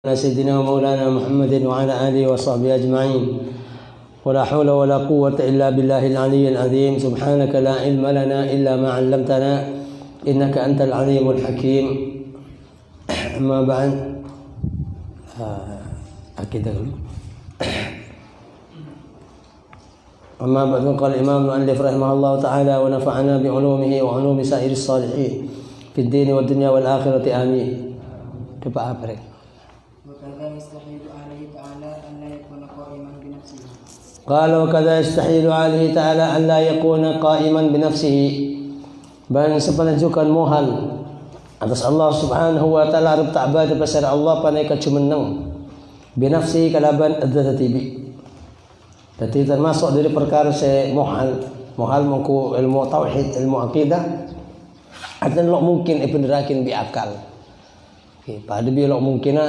سيدنا ومولانا محمد وعلى آله وصحبه أجمعين ولا حول ولا قوة إلا بالله العلي العظيم سبحانك لا علم لنا إلا ما علمتنا إنك أنت العليم الحكيم أما بعد أما بعد قال الإمام المؤلف رحمه الله تعالى ونفعنا بعلومه وعلوم سائر الصالحين في الدين والدنيا والآخرة آمين. Coba apa? قال وكذا يستحيل عليه تعالى أن لا يكون قائما بنفسه dan sepenunjukan mohal atas Allah subhanahu wa ta'ala harap ta'bad pasal Allah panai kacumeneng binafsi kalaban adzatibi. Jadi termasuk dari perkara saya mohal mengku ilmu tauhid ilmu akidah akan lo mungkin ibenderakin bi akal. Pada bi lo mungkin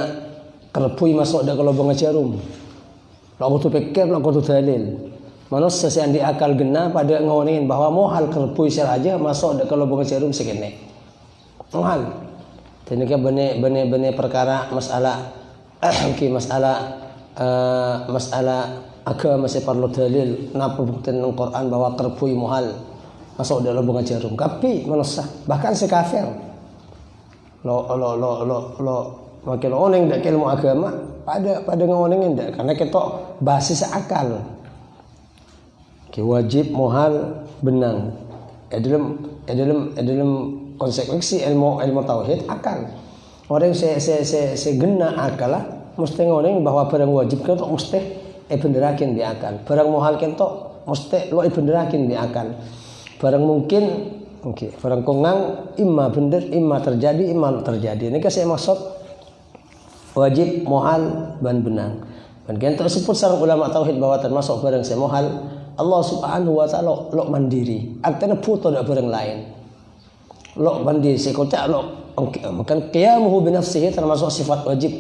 kerpui masuk dah kalau bangajarum. Lo tu pikir lo tu dalil. Manusia yang di akal genah pada ngonin bahwa mohal kerpui saja masuk dah kalau bangajarum segene. Mohal. Jadi kan bene perkara masalah masalah agama masih perlu dalil. Napa bukti dalam Quran bahwa kerpui mohal masuk dalam bangajarum. Tapi manusia bahkan sekafir. Lo makin oneng dak ilmu agama pada ngonengin dak karena kita basis akal. Wajib mohal benang. Dalam konsekuensi ilmu tauhid akal. Orang saya gena akal lah mesti ngoneng bahwa barang wajib kita mesti benderakin di akal. Barang mohal kita mesti lo benderakin di akal. Barang mungkin barang kongang imma bener imma terjadi imma terjadi. Ini kan saya maksud wajib mohal ban benang. Dan kita tersebut sareng ulama tauhid bahwa termasuk barang saya mohal Allah subhanahu wa ta'ala lo mandiri. Artinya puto dak barang lain. Lo mandiri sekota lo makan qiyamuhu bi nafsihi termasuk sifat wajib.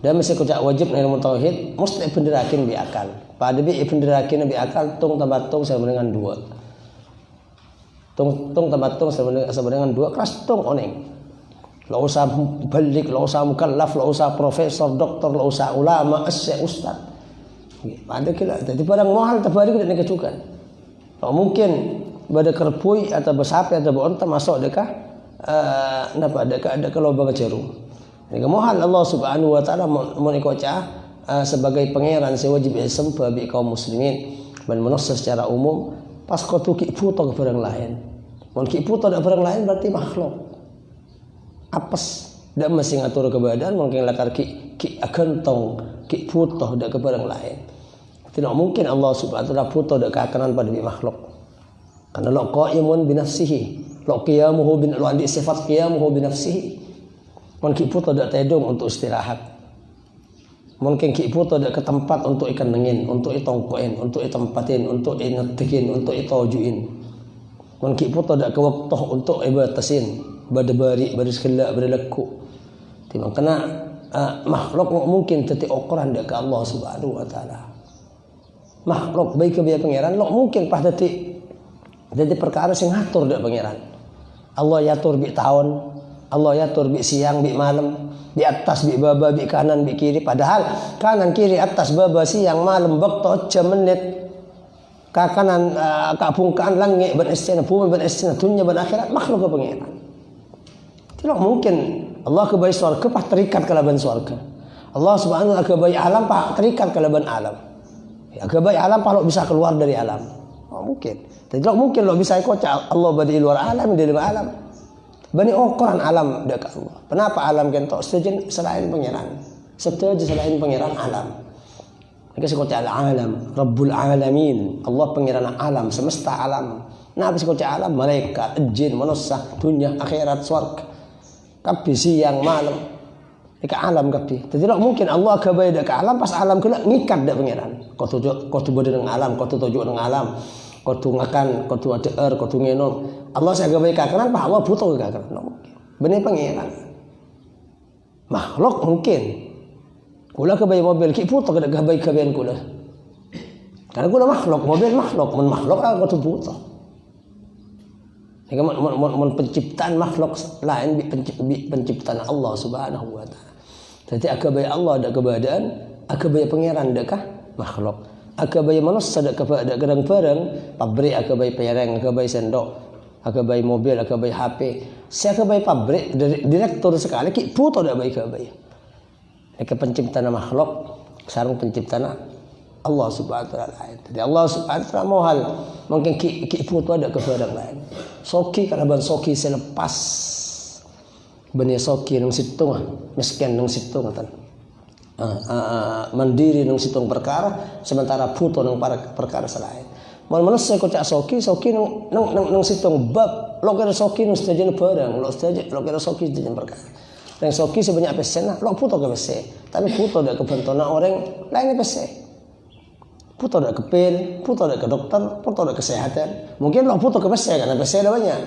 Dan mesti kocak wajib ilmu tauhid mesti benderakin bi akal. Pada bi benderakin bi akal tung tabatung sama dengan dua. Tung tabatung sama dengan dua keras tung oneng. Lo usah balik, lo usah mukallaf, lo usah profesor, doktor, lo usah ulama, ustaz. Ada kira. Jadi barang mahal terbalik tidak dikecukan. Lo mungkin pada kerpui atau bersapi atau beronta masuk dekah, napa dekah lubang jarum. Ini mahal Allah subhanahu wa ta'ala menikoca sebagai pangeran sewajib isem bagi kaum muslimin dan manusia secara umum pas kau tu kiputo ke barang lain. Mun kiputo ke barang lain berarti makhluk. Apes dak mesti ngatur ke badan mungkin lakar ki agentong ki putoh dak ke barang lain. Tidak mungkin Allah subhanahu wa ta'ala putoh dak keakanan pada makhluk. Karena lo qaimun bi nafsihi, lo qiyamuhu bin lo andi sifat qiyamuhu bi nafsihi. Mun ki putoh dak tedung untuk istirahat. Mungkin ki putoh dak ke tempat untuk ikan nengin, untuk itongkoin, untuk itempatin, untuk inetekin, untuk itojuin. Mun ki putoh dak ke waktu untuk ibatasin. Badabari baris kelak berlaku. Timbang kena makhluk mungkin tetik ukuran dak ke Allah subhanahu wa ta'ala. Makhluk baik ke biaya pangeran lo mungkin pas detik perkara sing ngatur dak pangeran. Allah yatur bi tahun, Allah yatur bi siang bi malam, bi atas bi baba bi kanan bi kiri padahal kanan kiri atas baba siang malam waktu jam menit ka kanan ka bungkaan langit ban istina bumi ban istina dunya ban akhirat makhluk ke pangeran. Tidak mungkin Allah kebayi surga pas terikat ke laban surga. Allah subhanahu wa ta'ala kebayi alam pas terikat ke laban alam. Ya kebayi alam pas lo bisa keluar dari alam. Oh, mungkin. Tidak mungkin lo bisa ikut Allah badi luar alam di dalam alam. Bani ukuran alam dekat Allah. Kenapa alam kentok setuju selain pangeran? Setuju selain pangeran alam. Mereka ikut alam, Rabbul alamin. Allah pangeran alam, semesta alam. Nah, habis ikut alam malaikat, jin, manusia, dunia, akhirat, surga. Kapi siang malam dekat alam kapi. Tidak mungkin Allah kebayi dekat alam pas alam kena ngikat dak pangeran. Kau tu berde dengan alam, kau tu tujuk dengan alam, kau tu makan, kau tu ada kau tu ngenom. Allah saya kebayi kakanan pas Allah butuh kakanan. Mungkin. Benih pangeran. Makhluk mungkin. Kula kebayi mobil ki butuh dak kebayi kula. Karena kula makhluk, mobil makhluk, mun makhluk kau tu butuh. Penciptaan makhluk lain penciptaan Allah subhanahu wa ta'ala. Jadi akabai Allah ada keberadaan, akabai pangeran adakah makhluk. Akabai manusia ada kepada gerang-gerang, pabrik akabai pereng, akabai sendok, akabai mobil, akabai HP. Saya akabai pabrik direktur sekali ki puto ada baik akabai. Eka penciptaan makhluk, sarung penciptaan Allah Subhanahu wa taala. Jadi Allah Subhanahu wa taala mohal mungkin ki puto ada kepada lain. Soki kalau ban soki selepas bani soki nang situng miskin nang situng tan. Mandiri nang situng perkara sementara puto nang perkara selain. Mun manusia kocak soki nang situng bab lo kira soki nang setuju barang lo kira soki setuju perkara. Nang soki sebanyak pesen lo puto ke pesen. Tapi puto dak kebentona orang lain pesen. Puto dak ke pil, puto dak ke dokter, puto dak kesehatan. Mungkin lo puto ke pesen karena pesen ada banyak.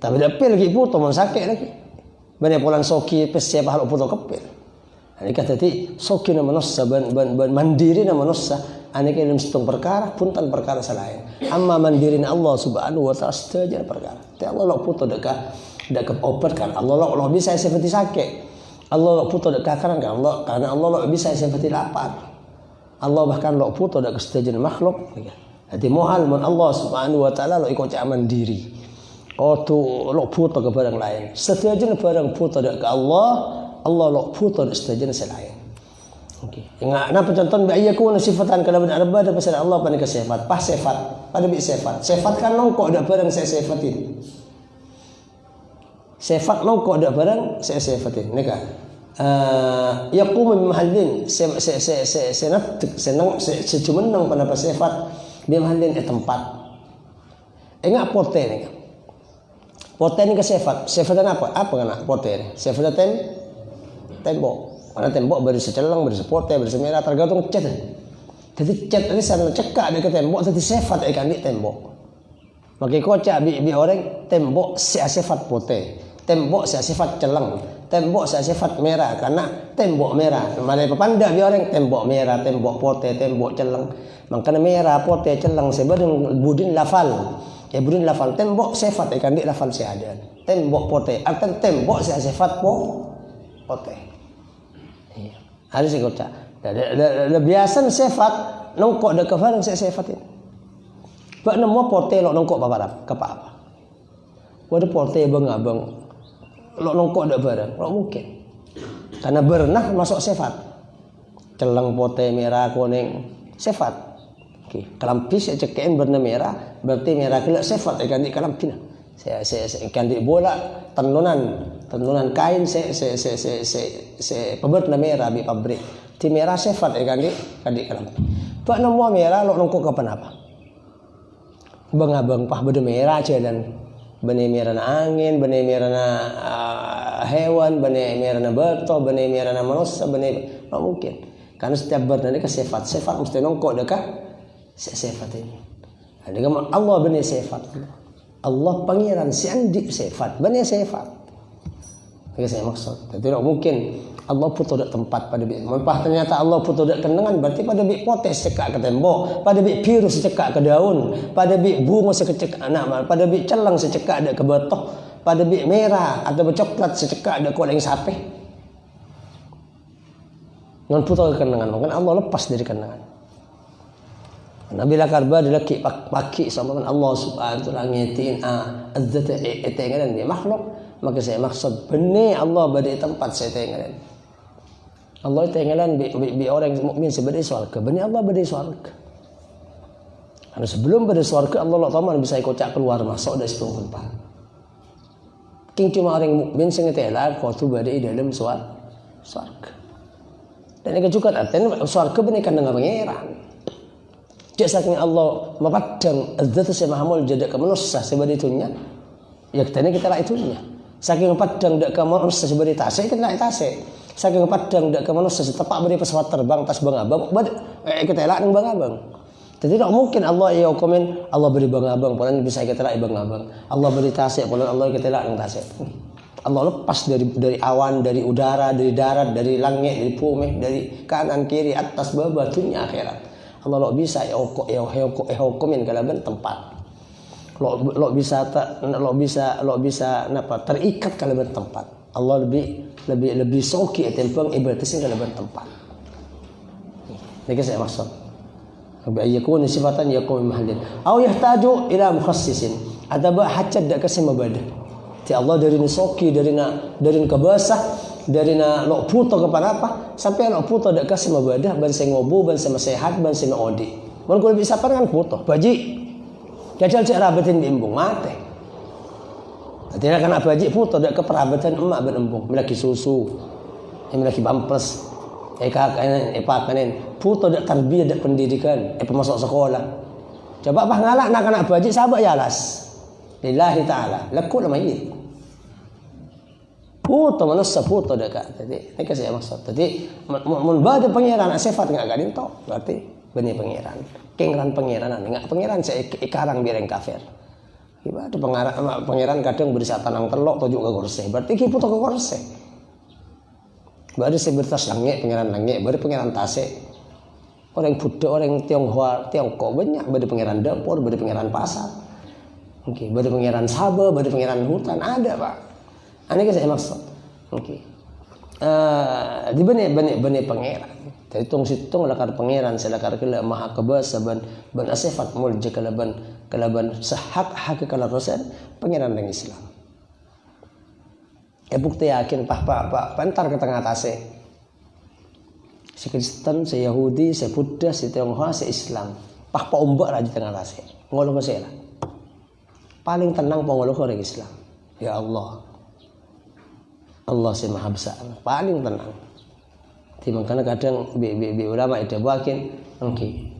Tapi dak pil ki puto mun sakit lagi. Banyak pulang soki pesen apa lo puto ke pil. Ini kata tadi soki nama manusia ban mandiri nama manusia. Ane kena mesti perkara pun tan perkara selain. Amma mandiri Allah Subhanahu wa taala setuju perkara. Tapi Allah lo puto dekat obat kan. Allah lo bisa seperti sakit. Allah lo puto dekat karena Allah karena Allah lo bisa seperti lapar. Allah bahkan lo puto dekat setuju makhluk. Jadi mohal mun Allah Subhanahu wa taala lo ikut mandiri. Oh tu lo puto ke barang lain. Setuju barang puto dekat Allah. Allah lo puto setuju selain. Okey. Ingat napa contoh bi ayakuna sifatan kalau ada pada pasal Allah pada ke sifat. Pas sifat, pada bi sifat. Sifat kan nongko ada barang saya sifatin. Sifat nongko ada barang saya sifatin. Nika. Yaqumu bi mahallin senang secumenang pada sifat bi mahallin tempat. Ingat pote ni. Pote ni ke sifat. Sifatan apa? Apa kana pote ni? Sifatan tembok. Karena tembok beri secelang, beri sepote, beri semerah tergantung cat. Jadi cat ini sana cekak di tembok jadi sifat ikan di tembok. Maka kocak bi orang tembok sifat pote, tembok sifat celang, tembok sifat merah karena tembok merah. Malai pepanda bi orang tembok merah, tembok pote, tembok celang. Makanya merah, pote, celang sebadeng budin lafal. Ya budin lafal tembok sifat ikan di lafal seadan. Tembok pote, artinya tembok sifat pote. Ada sih kocak. Biasa sifat nongkok dak kefarang saya sifatin. Bak nemu pote lo nongkok apa apa. Waduh pote abang lo nongkok dak barang, lo mungkin. Karena berenah masuk sifat. Celang pote merah kuning sifat. Oke, kelampis cekein berna merah, berarti merah kelak sifat ikan di kelampina. Saya ikan di bola tenunan kain saya peberna merah bi pabrik. Ti merah sifat ikan di kalam. Pak nemu merah lo nongko kapan apa? Bang pah beda merah jalan. Bene merah angin, bene merah hewan, bene merah beto, bene merah manusia, bene no mungkin. Karena setiap berna ini ke sifat mesti nongko dekat sifat ini. Jadi Allah bene sifat. Allah pangeran si andi sifat, bani sifat. Itu saya maksud. Jadi tidak mungkin Allah putus dak tempat pada bi. Mempah ternyata Allah putus dak kenangan berarti pada bi potes cekak ke tembok, pada bi virus cekak ke daun, pada bi bunga secekak anak, pada bi celang secekak dak ke betoh, pada bi merah atau coklat secekak dak kuling sape. Non putus kenangan, mungkin Allah lepas dari kenangan. Nabi lakarba dilaki paki sama Allah Subhanahu wa taala ngetin azzat etengan dia makhluk maka saya maksud benih Allah badi tempat saya tengan Allah tengan bi orang mukmin sebagai surga benih Allah badi surga karena sebelum badi surga Allah taala bisa kocak keluar masuk dari situ tempat king cuma orang mukmin sing tela kau tu badi dalam surga dan ini juga artinya surga benih kan dengan pangeran. Jika saking Allah memadang zat saya mahamul jadi ke manusia sebagai itunya, ya kita lah itunya. Saking padang dak ke manusia sebagai tasik kita lah tasik. Saking padang dak ke manusia setepak beri pesawat terbang tas bang abang, kita lah bang abang. Jadi tidak mungkin Allah ya komen Allah beri bang abang, pulang bisa kita lah bang abang. Allah beri tasik, pulang Allah kita lah tasik. Allah lepas dari awan, dari udara, dari darat, dari langit, dari bumi, dari kanan kiri, atas bawah, dunia akhirat. Allah lo bisa hukumin kalaban tempat. Lo bisa napa terikat kalaban tempat. Allah lebih soki tempang ibadah sing dalam tempat. Ini saya maksud. Bi yakun sifatan yakun mahallin. Aw yahtaju ila mukhassisin. Ada ba hajat dak kasih mabadah. Ti Allah dari ni soki dari kabasah dari na lok puto kepada apa sampai lok puto dak kasih mabadah ban sing ngobu ban sama sehat ban sing odi. Mun kulo bisa kan puto. Baji. Jajal cek rabatin di embung mate. Tidak kena baji puto dak keperabatan emak ban embung, melaki susu. Melaki pampers. Pakanen puto dak tarbiyah dak pendidikan, pemasok sekolah. Coba bah ngalak nak anak baji sahabat ya alas. Lillahi ta'ala, lakul mayit. Puto manusia puto dekat. Jadi, ini saya maksud. Jadi, mun bade pangeran sifat enggak gadin to, berarti benih pangeran. Kengran pangeran enggak pangeran saya ikarang bireng kafir. Ibadah pangeran kadang beri tanang telok tojuk ke gorse. Berarti ki puto ke gorse. Berarti sebertas langit pangeran langit, berarti pangeran tase. Orang Buddha, orang Tionghoa, Tiongkok banyak, berarti pangeran dapur, berarti pangeran pasar. Oke, berarti pangeran Sabah, berarti pangeran hutan ada pak. Ini saya maksud. Oke, di benih pangeran. Jadi situng lakar pangeran, selakar kela maha kebasa ban asifat mulja kalaban sehak kala rosan pangeran dengan Islam. Bukti yakin pak pentar ke tengah tase. Si Kristen, si Yahudi, si Buddha, si Tionghoa, si Islam. Pak ombak raja tengah tase. Ngolo kesela. Paling tenang penguluh orang Islam. Ya Allah. Allah si maha besar. Paling tenang. Makanya kadang ulama itu bakin. Okay.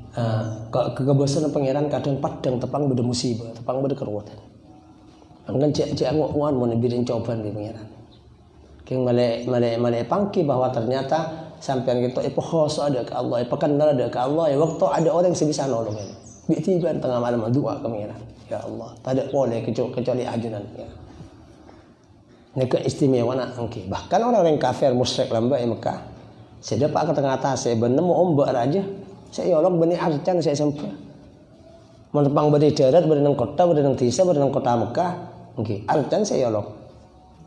Kegebasan pangeran kadang padang tepang beda musibah, tepang beda keruatan. Angkan cek nguan mau nebirin cobaan di pangeran. Keng malai pangki bahwa ternyata sampean gitu epohos ada ke Allah, epokanal ada ke Allah. Ya waktu ada orang yang sebisa nolong ini. Tiba tengah malam doa ke pangeran. Ya Allah, tak boleh kecuali ajunan. Ya. Ini keistimewaan angki. Bahkan orang-orang kafir musyrik lamba Mekah, saya dapat ke tengah atas, saya benar mau ombak raja, saya yolok benih arcan saya sampai. Mentepang beri darat, beri nang kota, beri nang desa, beri nang kota Mekah, angki. Arcan saya yolok.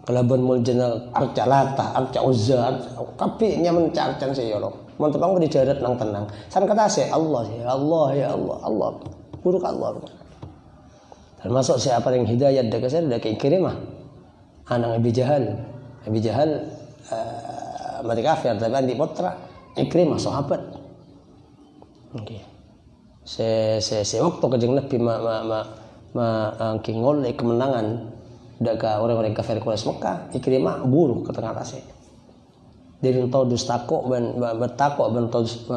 Kelaban muljana arca lata, arca uzza, kapi nyaman arcan saya yolok. Mentepang beri darat nang tenang. San kata saya Allah, ya Allah, ya Allah, Allah. Buruk Allah. Termasuk siapa yang hidayat dekat saya dekat Ikrimah anak Abi Jahal mati kafir tapi andi putra Ikrimah sahabat. Oke. Se waktu kejeng Nabi kingol kemenangan dekat orang-orang kafir Quraisy Mekah Ikrimah buruh ke tengah tasnya. Dari todus takok bertakok bentodus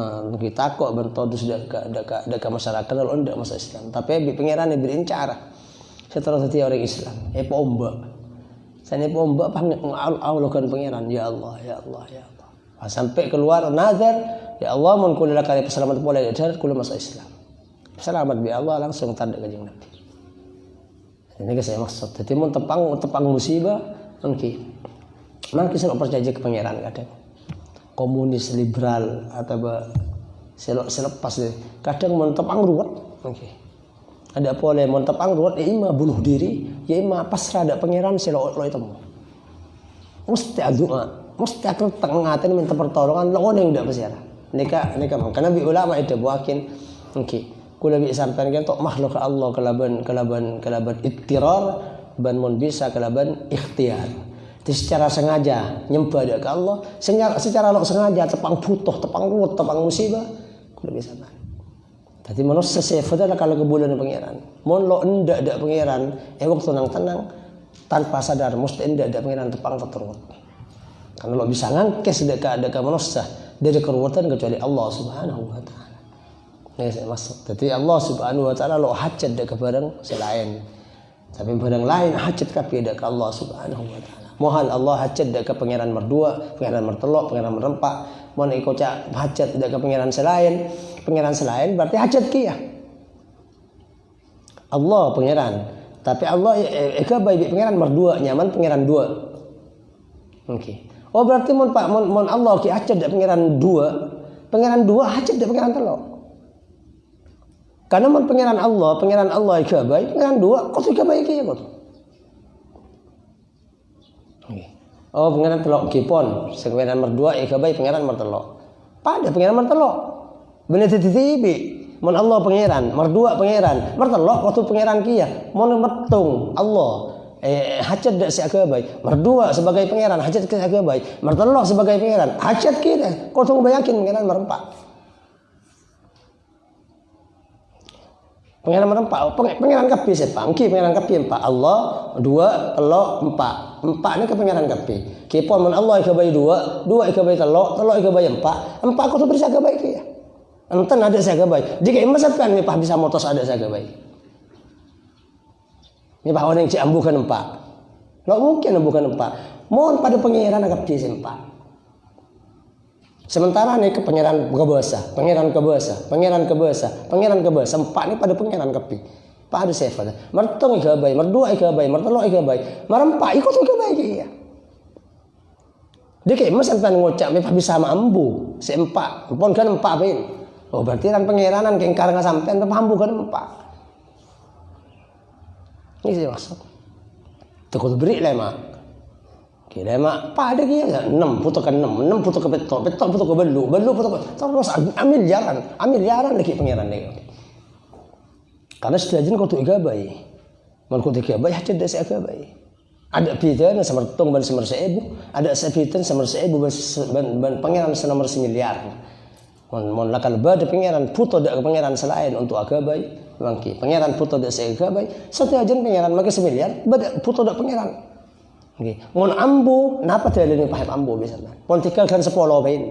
takok bentodus dekat masyarakat lalu ndak masa Islam tapi pengiran diberi cara setelah setiap orang Islam ombak saya ombak Allah kan pengiran ya Allah ya Allah ya Allah sampai keluar nazar ya Allah mun kula kali selamat pola darat kula masuk Islam selamat bi Allah langsung tanda kanjeng Nabi ini saya maksud jadi mun tepang musibah mungkin maka saya percaya ke pangeran kadang komunis liberal atau selepas kadang mentepang ruwet okay. Ada boleh mentepang ruwet ya ima bunuh diri ya ima pasrah ada pangeran selo itu mesti doa mesti akan tengatin minta pertolongan lo yang tidak bersiara nikah karena bi ulama itu buakin okay. Kula bi sampean kan tok makhluk Allah kelaban ittirar ban mun bisa kelaban ikhtiar. Jadi secara sengaja nyembah ke Allah, secara lo sengaja tepang butuh, tepang ruwet, tepang musibah, kudu bisa kan. Jadi manusia sefada kalau kebulan pangeran. Mon lo ndak ada pangeran, waktu tenang tanpa sadar mesti ndak ada pangeran tepang terus. Karena lo bisa ngangkes dekat manusia dari keruwetan kecuali Allah Subhanahu wa taala. Ini saya maksud. Jadi Allah Subhanahu wa taala lo hajat dekat barang selain. Tapi barang lain hajat kabeh dekat Allah Subhanahu wa taala. Mohon Allah hajat dekat pangeran merdua, pangeran mertelok, pangeran merempak. Mohon ikut hajat dekat pangeran selain berarti hajat kia. Allah pangeran, tapi Allah eka baik pangeran merdua, nyaman pangeran dua. Oke. Oh berarti mon Allah ki hajat dekat pangeran dua hajat dekat pangeran telok. Karena mon pangeran Allah eka baik pangeran dua, kok eka baik kia kok. Oh pangeran telok kipon, pangeran merdua ikabai pangeran mertelok. Pada pangeran mertelok. Bener tibi. Mun Allah pangeran, merdua pangeran, mertelok waktu pangeran kia, mun metung Allah. Hajat dak siagabai, merdua sebagai pangeran, hajat ke siagabai, mertelok sebagai pangeran, hajat kita. Kau tunggu bayakin pangeran merempak. Pangeran merempak, pangeran kapi siapa? Engki pangeran kapi empat. Allah, dua, telok, empat. Empat ni ke pangeran kapi. Kipon mun Allah ikabai dua, dua ikabai telok, telok ikabai empat. Empat kau tu beri siagabai kia. Enten ada siagabai. Jika imasatkan ni pah bisa motos ada siagabai. Ni pah orang cik ambukan empat. Lo mungkin ambukan empat. Mohon pada pangeran agak cik empat. Sementara ni ke pangeran kebasa, pangeran kebasa, pangeran kebasa, pangeran kebasa. Empat ni pada pangeran kapi. Pak ada sefa. Mertung ikabai, merdua ikabai, mertelok ikabai, merempak ikut ikabai kia. Dia kayak mas antan ngocak mepah bisa sama ambu, seempat, pun kan empat pin. Oh berarti kan pangeranan kengkar nggak sampai, mepah ambu kan empat. Ini sih maksud. Takut beri lema. Oke, lema pada kia 6 putuk ke 6 putuk ke betok, betok putuk ke belu putuk ke terus ambil jalan lagi pangeran dia. Karena setelahnya kau tu igabai, mal kau tu igabai hajat dah seagabai. Ada pitan semertung ban semer seebu, ada sepitan semer seebu ban pangeran senomor semiliar. Mon lakal bade pangeran puto dak pangeran selain untuk agabai, bangki. Pangeran puto dak seagabai, setelahnya pangeran maka semiliar, bade puto dak pangeran. Okay. Mon ambu, napa tidak ada paham ambu biasanya. Politika kan 10 bain.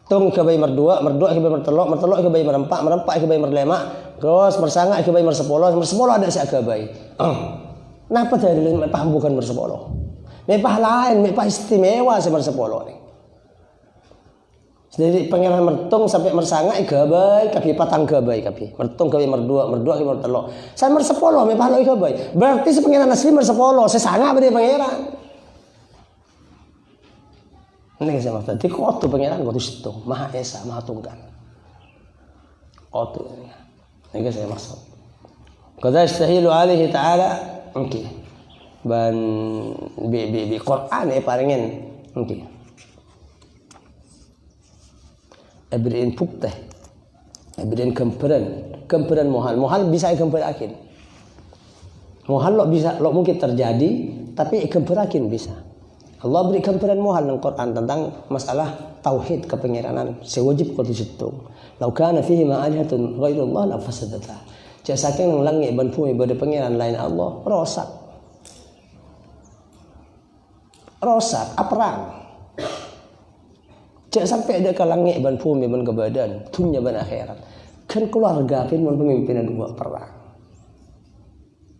Tung ikabai merdua, merdua ikabai mertelok, mertelok ikabai merempak, merempak ikabai merlema, terus mersanga ikabai mersepolo, mersepolo ada si agabai. Napa tidak ada paham bukan mersepolo. Mepah lain, mepah istimewa si mersepolo ni. Jadi pangeran mertung sampai mersanga ikabai, kapi patang ikabai kapi. Mertung ikabai merdua, merdua ikabai mertelok. Saya mersepolo, mepah lo ikabai. Berarti si pangeran asli mersepolo, sesanga pada pangeran. Ini saya maksud. Jadi kau tu pangeran kau tu situ, maha esa, maha tunggal. Kau tu ini saya maksud. Qad yastahilu alaihi ta'ala, okay. Ban bi Quran paringin, okay. Abrin putih, abrin kemperan mohal bisa kemperakin. Mohal lo bisa, lo mungkin terjadi, tapi kemperakin bisa. Allah beri kemperan mohal dalam Quran tentang masalah tauhid kepengiranan. Sewajib kau di situ. Lau kana fihi ma'alihatun ghairullah la fasadata. Cak saking nang langit ban bumi bade pengiran lain Allah, rosak. Rosak, perang. Cak sampai ada ke langit ban bumi ban ke badan, dunia ban akhirat. Kan keluarga pun mon pemimpin dua perang.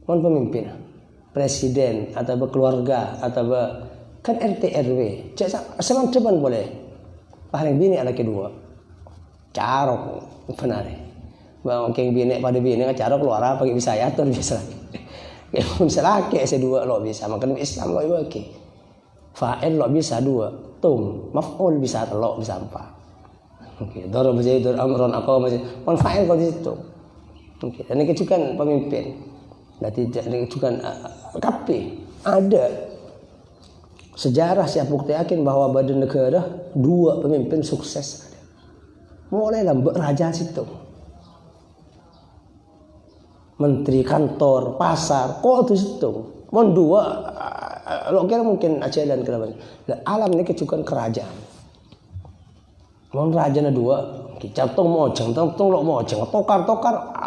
Mon pemimpin presiden atau keluarga atau kan RT RW. Cak seman depan boleh. Paling bini ada kedua. Carok benar. Bang keng bini pada bini carok keluar apa bisa ya tuh bisa lagi. Bisa lagi dua lo bisa makan Islam lo oke. Fa'il lo bisa dua. Tum, maf'ul bisa telok bisa empat. Oke, darab zaidun amran aqama. Pun fa'il kalau di situ. Oke, dan ini juga pemimpin. Berarti ini juga kapi ada sejarah siap bukti yakin bahwa badan negara dua pemimpin sukses. Mulai lambak raja situ. Menteri kantor, pasar, kok itu situ. Mon dua lo kira mungkin Aceh dan kenapa? Alam ini kecukupan kerajaan. Mon rajana dua, kicaptung mojeng, tung lo mojeng, tokar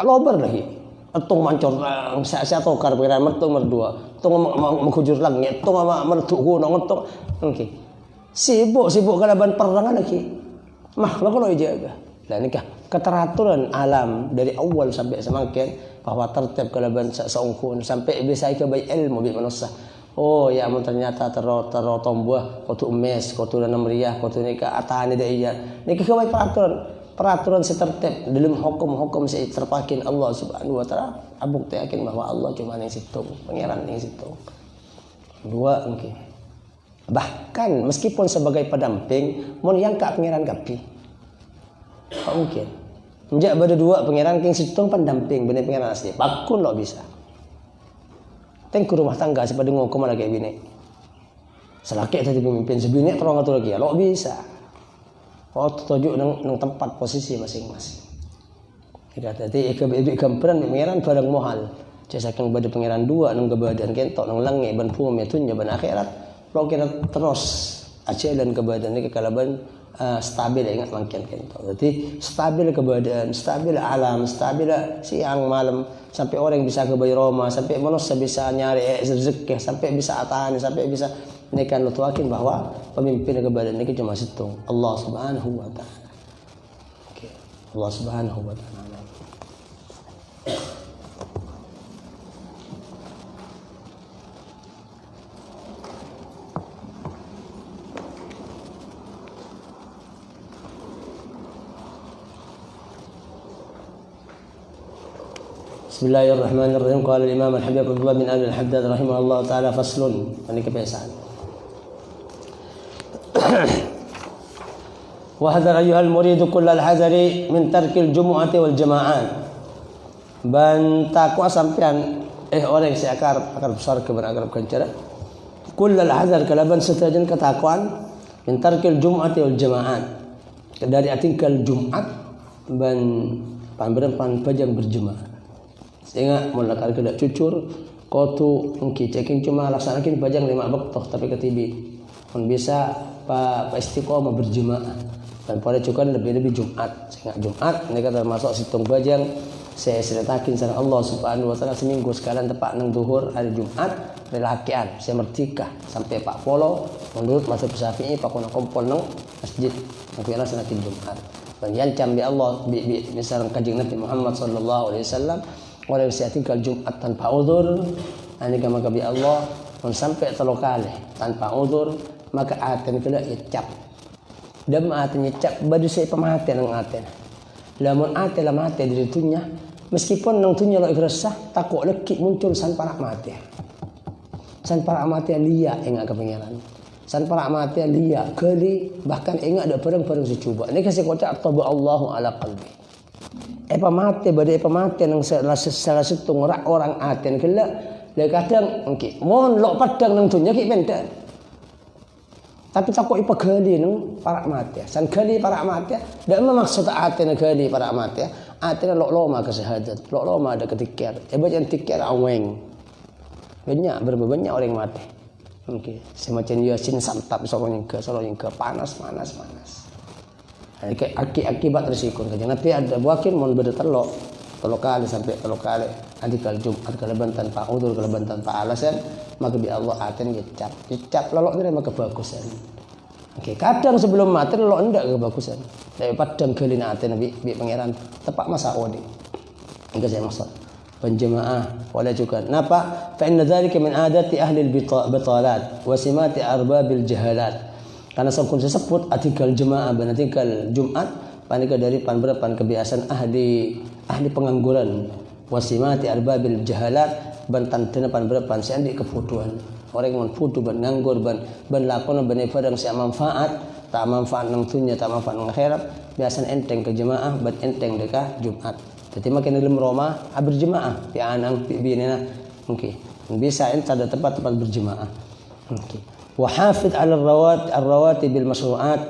lober lagi. Tung mancor, saya tokar pikiran mertung merdua, tung menghujur langit, tung mertuk gunung, tung, oke. Sibuk kalaban perangan lagi. Makhluk kalau jaga. Nah ini kah keteraturan alam dari awal sampai semakin bahwa tertib kalaban seungkun sampai bisa ikabai ilmu bi manusia. Oh ya mun ternyata tertombuh kotu emes, kotu dan meriah, kotu nikah atane da iya. Niki kawai peraturan setertib dalam hukum si terpakin Allah Subhanahu wa taala. Abuk teh yakin bahwa Allah cuma yang situ, pangeran yang situ. Dua mungkin. Bahkan meskipun sebagai pendamping mun yang ka pangeran kapi. Mungkin. Menjak pada dua pangeran king situ pendamping bener pangeran asli. Bakun lo bisa. Tengku rumah tangga seperti ngokom lagi bini. Selaki tadi pemimpin sebini terong atau lagi ya, lo bisa. Oh tujuh nang tempat posisi masing-masing. Jadi ibu gambaran pangeran barang mohal. Saking bade pangeran dua nang kebadan kentok nang langi ban pum metunya ban akhirat. Lo kira terus aja dan kebadan ini kekalaban stabil ingat mangkin kentok. Jadi stabil kebadan, stabil alam, stabil siang malam sampai orang bisa ke Bayi Roma, sampai manusia bisa nyari rezeki, sampai bisa atani, sampai bisa nekan lo tuakin bahwa pemimpin kebadan ini cuma situng Allah Subhanahu wa taala. Oke. Allah Subhanahu wa taala. Bismillahirrahmanirrahim. Qala al-Imam Al-Habib Abdullah bin Abi Al-Haddad rahimahullah taala faslun. Ini kebiasaan. Wa hadar ayyuhal murid kullal hadari min tarkil jumu'ati wal jama'at. Ban takwa sampean orang seakar besar kebenaran kencara. Kullal hadar kalaban setajan ketakwaan min tarkil jumu'ati wal jama'at. Dari atingkal Jumat ban pan pajang berjemaah. Sehingga mulai kada cucur kotu mungkin ceking cuma laksanakan pajang 5 waktu tapi ketibi pun bisa pak istiqomah berjemaah dan pada cukan lebih Jumat sehingga Jumat mereka termasuk situng pajang saya sertakin sama Allah Subhanahu wa taala seminggu sekalian tepat nang duhur hari Jumat relakian saya merdeka sampai Pak Polo menurut mazhab Syafi'i pak kono kompol nang masjid tapi laksanakan Jumat dan yancam bi Allah bi misalnya kanjeng Nabi Muhammad sallallahu alaihi wasallam orang yang tinggal Jumat tanpa udzur, ani kama kabi Allah, pun sampai 3 kali tanpa udzur, maka aten kena icap. Dan aten icap badu saya pemate nang aten. Lamun aten lah mate dari tunya, meskipun nang tunya lo ikrasah, takut lekik muncul san parak mate. San parak mate liya enggak kepengeran. San parak mate liya kali bahkan enggak ada barang-barang secuba. Ini kasih kocak taba Allahu ala qalbi. Pamate nang salah situng orang aten kala le kadang engke mon lok padang nang dunya ki pendek tapi takut ipagali nang parak mate san gali parak mate dak maksud aten gali parak mate aten lok loma kesehadat lok loma ada ketikir bajan tikir aweng banyak orang mati engke semacam Yasin santap sorong ke panas akibat risiko kanjeng Nabi ada buakin mon beda telok kali sampai 3 kali nanti kal Jumat kalaban tanpa udzur kalaban tanpa alasan maka bi Allah aten dicap lolok ni maka bagusan kadang sebelum mati lolok ndak kebagusan dari padang gelina aten bi pangeran tepak masa odi enggak saya maksud penjemaah wala juga napa fa inna dzalika min adati ahli al-bitalat wa simati arbabil jahalat. Karena sangkun sesebut atikal jemaah dan atikal Jumat panika dari panberapan kebiasaan ahli pengangguran wasimati arbabil jahalat bantan tena panberapan seandi kefuduhan orang yang fudu ban nganggur ban lakon ban ibadah sia manfaat tak manfaat nang dunya tak manfaat nang akhirat biasan enteng ke jemaah ban enteng deka Jumat jadi makin dalam Roma berjemaah di anang binena mungkin bisa enta ada tempat berjemaah mungkin wahafid ala rawatib bil masyru'at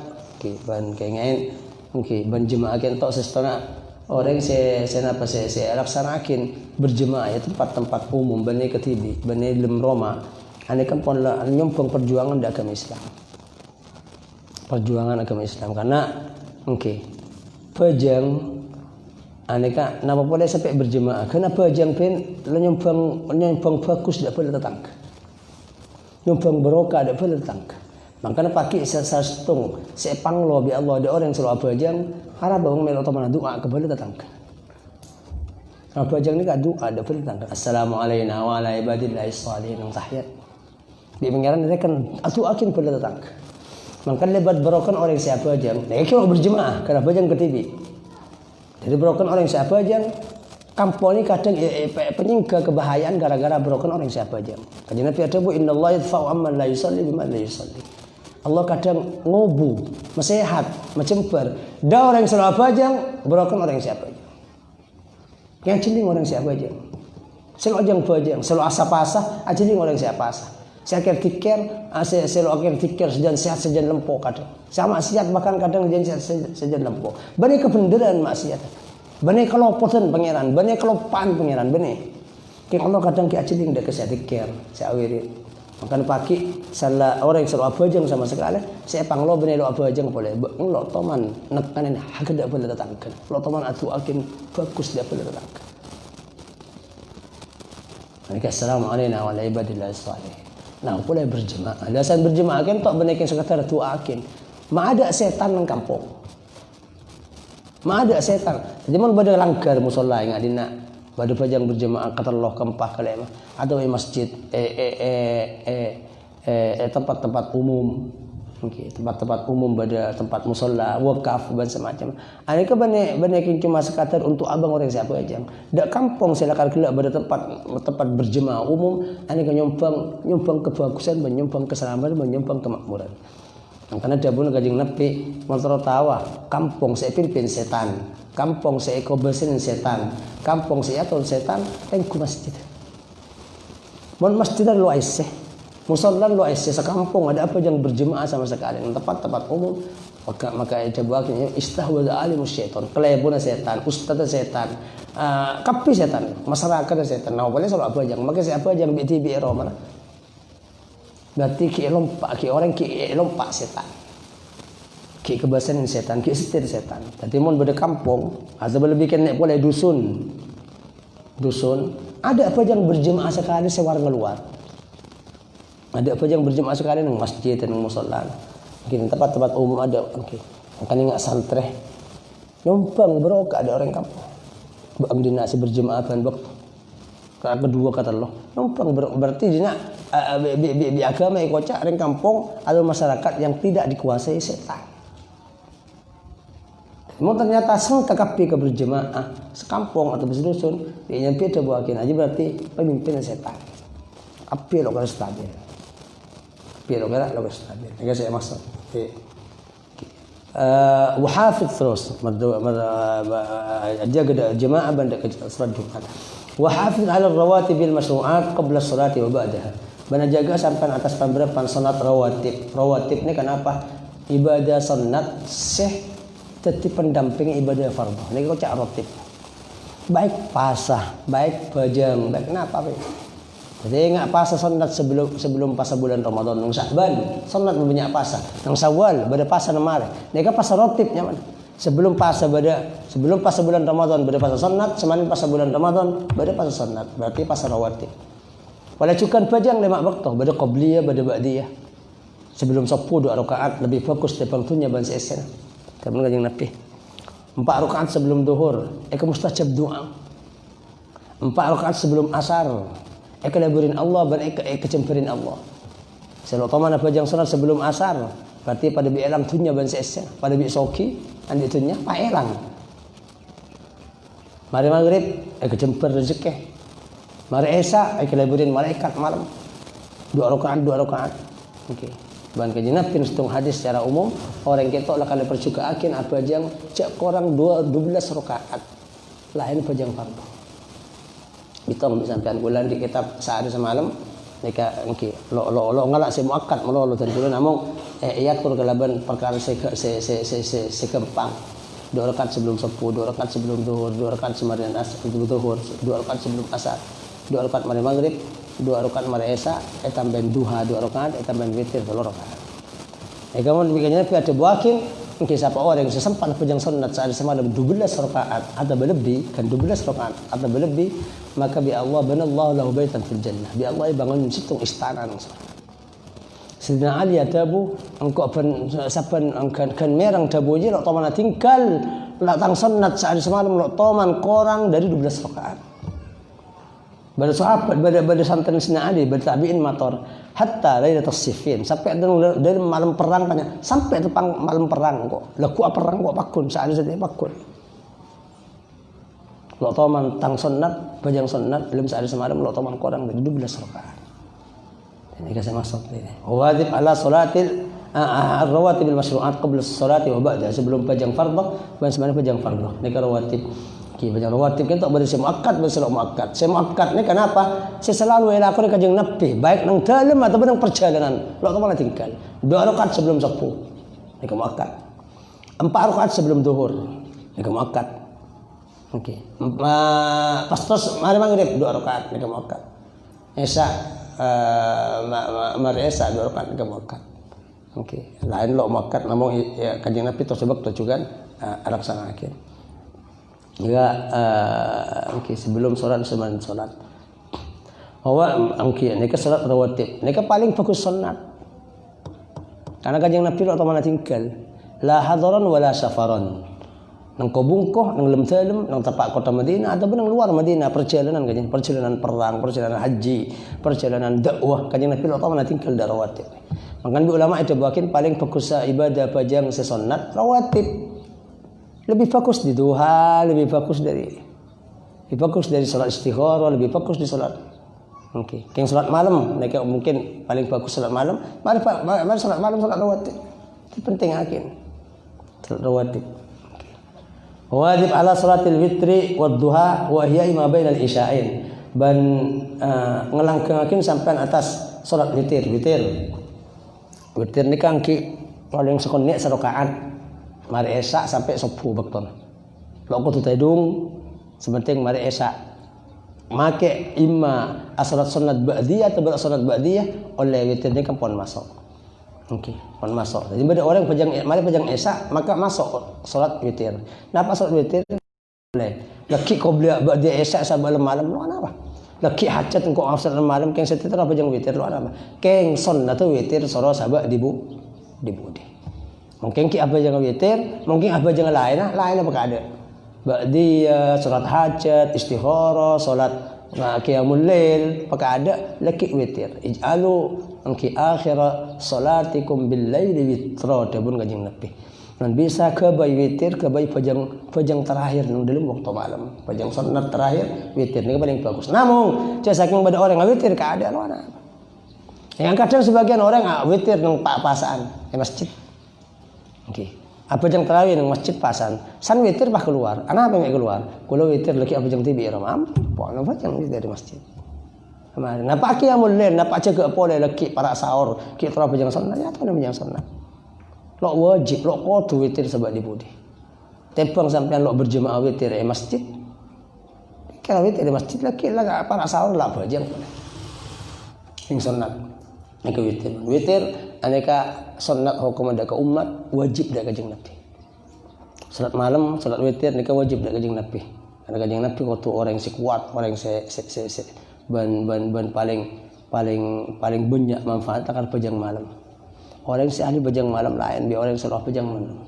ban kengen mungkin ban jemaah kentok sestona orang saya laksanakin berjemaah ya tempat-tempat umum bani ketibi bani lem Roma ane kan pon nyompong perjuangan agama Islam karena mungkin pejang ane kan napa boleh sampai berjemaah karena pejang pen nyompong bagus tidak boleh tetangga nyumbang barokah ada berletang. Makanya pakai sesastung sepang lo bi Allah ada orang selalu abajang harap bawang melo mana doa kembali tetangga. Abajang ni kan doa ada berletang. Assalamualaikum wa ala ibadillahi sholihin tahiyat. Di pengiran dia kan akin berletang. Makanya lebat barokan orang siapa abajang. Nah kalau berjemaah karena abajang ketibi. Jadi barokan orang siapa abajang kampung ini kadang penyingga kebahayaan gara-gara berokan orang siapa aja. Kanjeng Nabi ada bu innallaha yadfa'u amman la yusalli biman la yusalli. Allah kadang ngobu, mesehat, mencemper. Da orang selalu aja berokan orang siapa aja. Yang celing orang siapa aja. Sing ojang bajang, selalu asa-asa, ajeling orang siapa asa. Saya akhir tikir, saya akhir tikir sejan sehat sejan lempo kadang. Saya maksiat bahkan kadang sejan sehat sejan lempo. Bani kebenaran maksiat. Bani kelopotan pangeran, bani kelopaan pangeran, bani. Ki Allah kadang ki aciling dak saya tikir, saya awiri. Makan pagi salah orang yang selalu abajang sama sekali. Saya panglo bani lo abajang boleh. Lo toman nekanin hak dak boleh datangkan. Lo toman atu akin bagus dak boleh datangkan. Assalamualaikum warahmatullahi wabarakatuh. Nah, boleh berjemaah. Alasan berjemaah kan tak benekin sekitar tua akin. Ma ada setan nang kampung. Ma ada setan. Jadi mun bade langgar musala yang adina bade pajang berjemaah kata Allah kempah kalema atau masjid tempat-tempat umum. Okay, tempat-tempat umum pada tempat musalla, wakaf dan semacam. Aneka banyak cuma sekadar untuk abang orang siapa aja. Dak kampung silakan gelak pada tempat berjemaah umum. Aneka nyumbang kebagusan, menyumbang keselamatan, menyumbang kemakmuran. Karena dabun kajing Nabi motor tawa, kampung saya pimpin setan, kampung saya kobesin setan, kampung saya atur setan, ku masjid. Mon masjid lu aiseh. Musalla lu aisy sekampung ada apa yang berjemaah sama sekali tempat-tempat umum maka ada buahnya istahwadha alimus syaitan kelebuna setan ustaz setan kapi setan masyarakat setan nah boleh selalu apa aja maka siapa aja yang BTB mana berarti ki orang ki lompak setan ki kebasan setan ki setir setan jadi mun beda kampung ada lebih kena boleh dusun ada apa yang berjemaah sekali sewar ngeluar. Ada apa yang berjemaah sekali nang masjid dan musalla. Mungkin tempat-tempat umum ada. Mungkin kan ingat santre. Numpang barokah ada orang kampung. Bang dina si berjemaah ban waktu. Kedua kata Allah. Numpang berarti dina bi agama kocak orang kampung atau masyarakat yang tidak dikuasai setan. Mau ternyata sengkakapi ke berjemaah sekampung atau berdusun dia nyampe ada buakin aja berarti pemimpin setan. Api lo kalau stabil. Pero kira lo stabil. Ini saya maksud. Wahafid terus. Dia ada jemaah banda salat Jumat. Wahafid ala rawatib bil masyru'at qabla salati wa ba'daha. Bana jaga sampai atas pemberapa salat rawatib. Rawatib ini kenapa? Ibadah sunat seh teti pendamping ibadah fardhu. Ini kok cak rawatib. Baik pasah, baik bajang, baik kenapa? Jadi ingat puasa sunat sebelum puasa bulan Ramadan nang Sya'ban, sunat banyak puasa. Nang Syawal pada puasa namare. Neka puasa rotibnya mana? Sebelum puasa bulan Ramadan pada puasa sunat, semanin puasa bulan Ramadan pada puasa sunat. Berarti puasa rawatib. Walacukan pajang 5 waktu, pada qabliyah, pada ba'diyah. Sebelum 10 2 rakaat lebih fokus depan tunya ban sesen. Karena kanjeng Nabi. 4 rakaat sebelum zuhur, mustajab doa. 4 rakaat sebelum asar. Ekelaburin Allah dan kecemperin Allah. Selalu taman apa jang sunat sebelum asar. Berarti pada bi elang tunya ban sesen, pada bi soki andi tunya pa elang. Mari maghrib kecemper rezeki. Mari isya ekelaburin malaikat malam. 2 rakaat. Okey. Ban kanjeng Nabi nustung hadis secara umum orang ketok lah kalau percukaakin apa jang cek korang 12 rakaat. Lain pajang fardu. Bitong sampean bulan di kitab sehari semalam mereka lo ngalak si muakkad lo dan bulan namung iyatur kelaban perkara se kempang 2 rakaat sebelum 10 2 rakaat sebelum zuhur 2 rakaat semarian sebelum zuhur 2 rakaat sebelum asar 2 rakaat mari maghrib 2 rakaat mari isya tambahan duha 2 rakaat tambahan witir 3 rakaat kamu bikinnya ada buakin mungkin siapa orang yang sesempat pejang sunat sehari semalam 12 rakaat atau lebih kan 12 rakaat atau lebih maka bi Allah banallahu lahu baitan fil jannah bi Allah bangun situng istana nang surga. Sayyidina Ali adabu engkau saban kan merang dabu je lok tomana tinggal lak tang sunat sehari semalam lok toman korang dari 12 rakaat. Pada sahabat pada santan Sayyidina Ali pada tabi'in motor hatta lailatul siffin sampai dari malam perang tanya sampai tepang malam perang kok lah ku perang kok pakun sehari saja pakun. Lo toman tang sunat, bajang sunat, belum sehari semalam lo toman korang dari 12 rakaat. Ini saya maksud ini. Wajib ala salatil rawatib al masyru'at qabla salati wa ba'da sebelum bajang fardhu dan sebelum bajang fardhu. Ini rawatib. Okey, banyak rawatib kan tak boleh saya muakkad bersolat muakkad. Saya muakkad ni kenapa? Saya selalu elak aku kanjeng Nabi, baik nang dalam ataupun nang perjalanan. Lok tak mana tinggal. 2 rakaat sebelum sapu. Ni muakkad. 4 rakaat sebelum zuhur. Ni muakkad. Okey. Pas terus mari maghrib 2 rakaat ni muakkad. Isya mari isya 2 rakaat ni muakkad. Okey. Lain lok muakkad namun ya, kanjeng Nabi tersebut tujuan laksanakan. Juga okay, sebelum solat sebelum solat. Okay, ni solat rawatib. Ni paling bagus sunat. Karena kanjeng Nabi waktu mana tinggal, la hadaran wala safaran. Nang kobungkoh, nang lem dalem, nang tapak kota Madinah ataupun nang luar Madinah perjalanan kanjeng, perjalanan perang, perjalanan haji, perjalanan dakwah. Kanjeng Nabi waktu mana tinggal dah rawatib. Makanya ulama itu bakin paling bagus ibadah pajang sesunat rawatib. Lebih bagus di duha, lebih bagus dari salat istikharah, lebih bagus di salat. Okey, yang salat malam, mereka mungkin paling bagus salat malam. Mari salat malam, salat rawatib. Itu penting akin. Salat rawatib. Wajib ala salatil witri wad duha wa hiya ma bainal isya'in. Ban ngelangkengakin sampai atas salat witir. Witir ni kan ki paling sekonek serakaat. Mari esak sampai subuh betul. Lo kudu tedung sepenting mari esak. Make imma salat sunat ba'diyah atau salat ba'diyah oleh witir ni kan pon masuk. Okey, pon masuk. Jadi ada orang mari pejang esak maka masuk salat witir. Napa salat witir? Boleh. Laki kau beli ba'diyah esak sampai malam lo apa? Laki hajat engkau asar malam keng setera pejang witir lo apa? Keng sunat tu witir soro sabak dibudi. Mungkin ki apa jangan witir, mungkin apa jangan lain apa ada. Ba'diyah, salat hajat, istikharah, salat qiyamul lail, apakah ada laki witir. Ij'alu angki akhir salatikum bil laili witra dabun kanjeng Nabi. Dan bisa ke bayi witir, ke bayi pajang terakhir nang dalam waktu malam. Pajang sunat terakhir witir ni paling bagus. Namun, saking pada orang witir ka ada mana. Yang kadang sebagian orang witir nang pasaan di masjid. Okey. Apa jang tarawih nang masjid pasan. San witir bah keluar. Ana apa enggak keluar? Kulo witir lagi apa jang tibi ramam. Po ana jang witir di masjid. Kemarin napa ki amul lain, napa jaga pole lagi para sahur, ki tra apa jang sunat ya apa jang sunat. Lo wajib, lo kudu witir sebab dibudi. Tepang sampean lo berjemaah witir di masjid. Kalau witir di masjid lagi lah para sahur lah apa jang. Sing sunat. Nek witir. Witir aneka sunat hukum ada ke umat wajib dak kanjeng Nabi. Salat malam, salat witir nika wajib dak kanjeng Nabi. Karena kanjeng Nabi waktu orang yang kuat, orang yang ban paling banyak manfaat akan pejang malam. Orang yang ahli pejang malam lain bi orang yang salat pejang malam.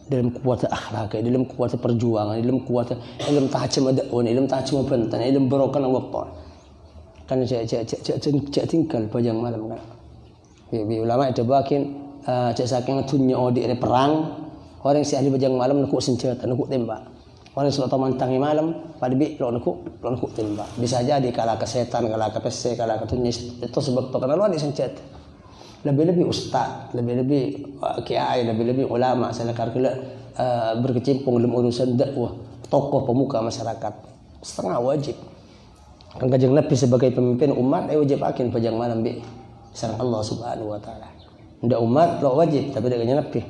Dalam kuat akhlak, dalam kuat perjuangan, dalam kuat dalam tahajum dakwah, dalam tahajum bentan, dalam berokan waktu. Kan cek tinggal pejang malam kan. Bi ulama itu bakin cek saking dunya odi perang orang si ahli pejang malam nak senjata nak tembak orang selalu mantangi malam pada bi lo nak tembak bisa jadi kalah ke setan kalah ke PC kalah ke dunia itu sebab tu karena lo ada senjata lebih ustaz lebih kiai lebih ulama selekar kala berkecimpung dalam urusan dakwah tokoh pemuka masyarakat setengah wajib kan kanjeng Nabi sebagai pemimpin umat wajib akin pejang malam bi sareng Allah Subhanahu wa taala. Ndak umat lo wajib tapi dengan Nabi.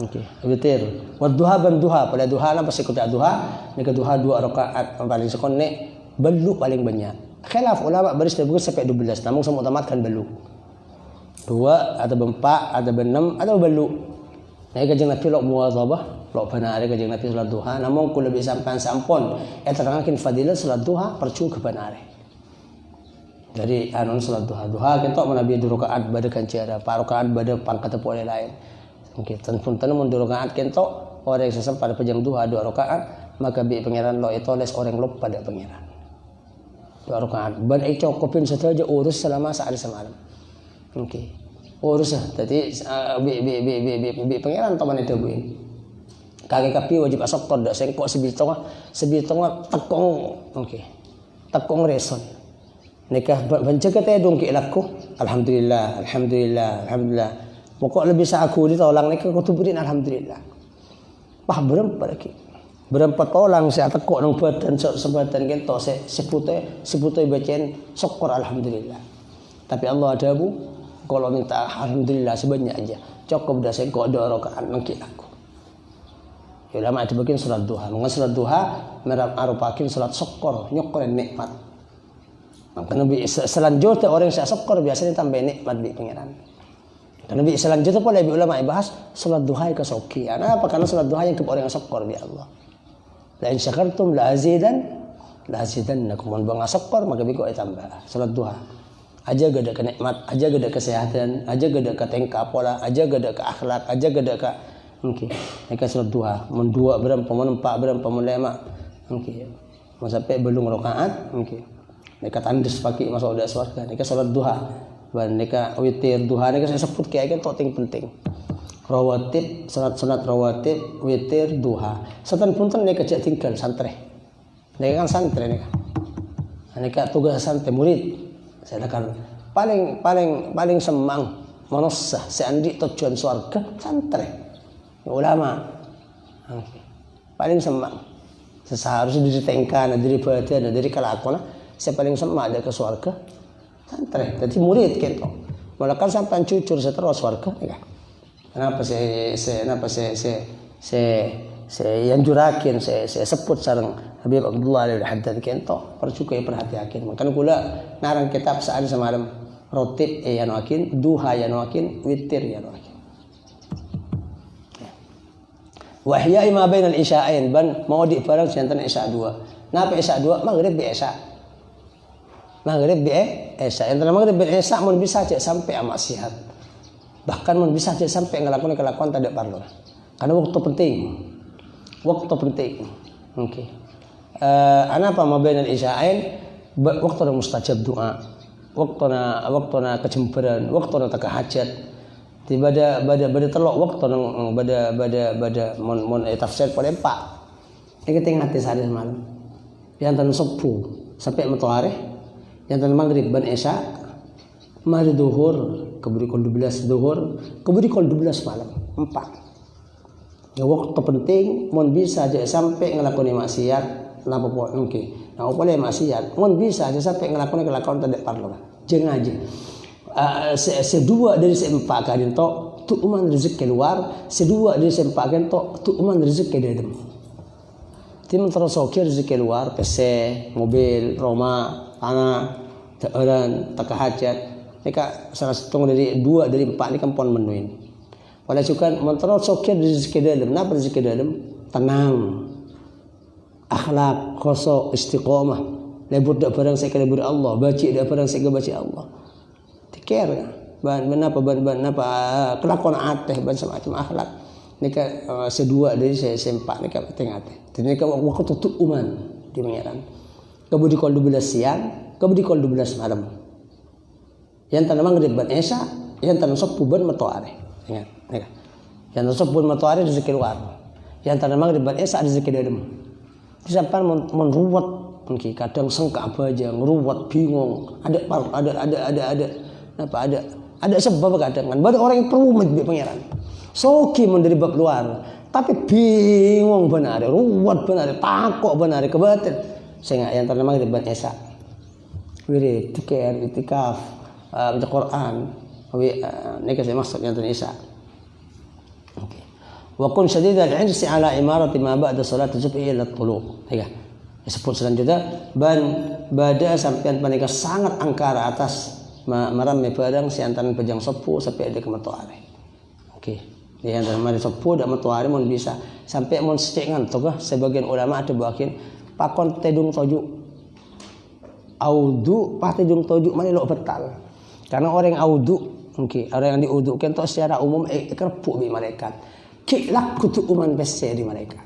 Okey, witir. Wa duha ban duha, pada duha lah pasti kita duha, ni ke duha 2 rakaat paling sekonek belu paling banyak. Khilaf ulama baris bagus sampai 12, namun semua utamatkan belu. 2 atau 4 atau 6 atau belu. Nah, kanjeng Nabi lo muwadzabah, lo benar kanjeng Nabi salat duha, namun ku lebih sampai sampun terangkan fadilah salat duha percu ke benar. Jadi anon salat duha kita menabi 2 rakaat pada kanciara, 4 rakaat pada pangkat boleh lain. Okey, tanpun mun 2 rakaat kita orang sesem pada pejam duha 2 rakaat, maka bi pangeran lo itu les orang lupa pada pangeran. 2 rakaat ban ai cukupin saja urus selama sehari semalam. Okey. Urus tadi bi pangeran to mana debuin. Kaki kapi wajib asok tok dak sengkok sebitong tekong. Okey. Tekong reson. Nikah penjaga tedung ki laku alhamdulillah pokok lebih sa aku ditolong nikah kudu berin alhamdulillah pah berempat lagi berempat orang saya tekuk nang badan sebadan kento seputih bacaan syukur alhamdulillah. Tapi Allah ada bu, kalau minta alhamdulillah sebanyak aja. Cukup dah saya kok ada rakaat mungkin aku. Ya ulama itu bagian salat duha. Mengenai salat duha merupakan salat syukur, nyukurin nikmat. Maka Nabi selanjutnya orang yang syukur biasanya tambah nikmat di pengiran. Dan Nabi selanjutnya pun lebih ulama bahas salat duha ke soki. Apa? Karena salat duha yang kepada orang yang syukur di Allah. La in syakartum la azidannakum. Mun bang syukur maka biko tambah. Salat duha. Aja gada ke nikmat, aja gada kesehatan, aja gada ke tingkah pola, aja gada ke akhlak, aja gada ke mungkin. Nika salat duha. Mun dua berapa, mun empat berapa, mun lima mungkin. Mun sampai belum rakaat mungkin. Nika tandes pagi masuk udah surga. Nika salat duha. Dan nika witir duha nika saya sebut kayak kan penting. Rawatib, sunat rawatib, witir, duha. Setan punten nika jak tinggal santri. Nika kan santri nika. Nika tugas santri murid. Saya akan paling semang manusia seandi tujuan surga santri. Ulama. Paling semang. Seharusnya diri tengkan, diri badan, diri kelakuan. Saya paling semang ada ke surga santri. Jadi murid gitu. Malakan sampai cucur seterus surga ya. Kenapa saya yang jurakin saya sebut sareng Habib Abdullah Al-Haddad kento percukai perhatiakin. Makanya kula narang kitab saat semalam rotib yang wakin, duha yang wakin, witir yang wakin. Wahya ma bainal isya'ain ban mau di barang santan isya 2. Napa isya 2? Maghrib bi isya. Maghrib bi isya. Yang maghrib bi isya mun bisa cek sampai maksiat. Bahkan mun bisa cek sampai ngelakuin kelakuan tidak perlu. Karena waktu penting. Waktu penting. Oke. Anapa ma bainal isya'ain? Waktu mustajab doa. Waktu kecemburan, waktu tak hajat. Di bada telok waktu bada mon tafsir pada 4. Iki ting hati sehari semalam. Yang tan subuh sampai matahari, yang tan maghrib ban isya, maghrib duhur, keburi kol 12 duhur, keburi kol 12 malam. 4. Ya waktu penting mon bisa aja sampai ngelakoni maksiat, napa pun mungkin. Nah, boleh maksiat, mon bisa aja sampai ngelakoni kelakuan tidak perlu. Jangan aja. Sedua dari seempat kadin to tu uman rezeki luar, sedua dari seempat kadin to tu uman rezeki dalam. Tim terus okey rezeki luar, PC, mobil, rumah, tanah, teran, tak hajat. Mereka salah satu dari 2 dari 4 ni kan pon menuin. Walau juga terus okey rezeki dalam. Napa rezeki dalam? Tenang, akhlak, khosok, istiqomah. Lebur dak barang saya lebur Allah, baca dak barang saya baca Allah. Tikir ban kelakuan ateh ban semacam akhlak nika sedua dari saya sempak nika penting ateh. Jadi nika waktu tutup uman di mengiran. Kebudi kol 12 siang, kebudi kol 12 malam. Yang tanah maghrib ban isya, yang tanah subuh ban matahari. Ingat, nika. Yang tanah subuh ban matahari rezeki luar. Yang tanah maghrib ban isya rezeki dalam. Disampan menruwet mungkin kadang sengkak baja, ngeruwet bingung. Ada sebab kadang kan banyak orang yang perlu menjadi pangeran soki dari bab luar tapi bingung benar ruwet benar takut benar kebatin sehingga yang ternama di ban esa wirid tikar itikaf baca Quran ini kasih maksud yang ternisa wa kun syadidal irsi ala imarati ma ba'da salat subhi ila tulu disebut selanjutnya bada sampean panika sangat angkara atas maramai barang si antaran pejang sepuh sampai ada ke matahari. Okey. Di antara mari sepuh dan matahari mun bisa sampai mun secengan toh sebagian ulama ada bagian pakon tedung toju. Audu pa tedung toju mari lo betal. Karena orang audu orang yang diudukan toh secara umum kerpuk di malaikat. Kilak kutu uman pese di malaikat.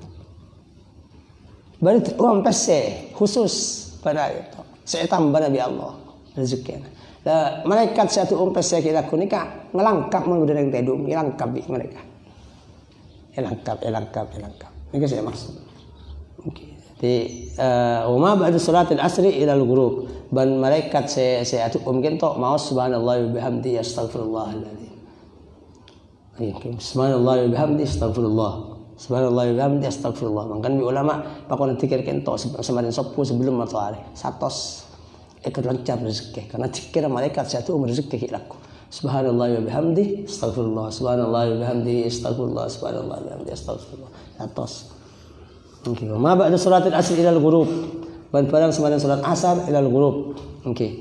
Berarti uman pese khusus pada itu. Saya tambah Nabi Allah rezeki. Malaikat satu umpes saya kira kunika ngelangkap mun yang tedung ngelangkap mereka. Elangkap. Ini saya maksud. Okey. Jadi umma ba'da salatil asri ila al-ghurub. Ban malaikat saya atu mungkin tok mau subhanallah wa bihamdi astaghfirullahaladzim. Subhanallah wa bihamdi astaghfirullah. Subhanallah wa bihamdi astagfirullah. Mangkan ulama pakon zikir kentok semarin sepuh sebelum matahari. Satos ikut lancar rezeki karena zikir malaikat satu rezeki laku. Subhanallah wa bihamdi astagfirullah. Subhanallah wa bihamdi astagfirullah. Subhanallah wa bihamdi astagfirullah. Satos. Okey. Ma ba'da salatil asr ila al-ghurub. Barang semarin salat asar ila al-ghurub. Okey.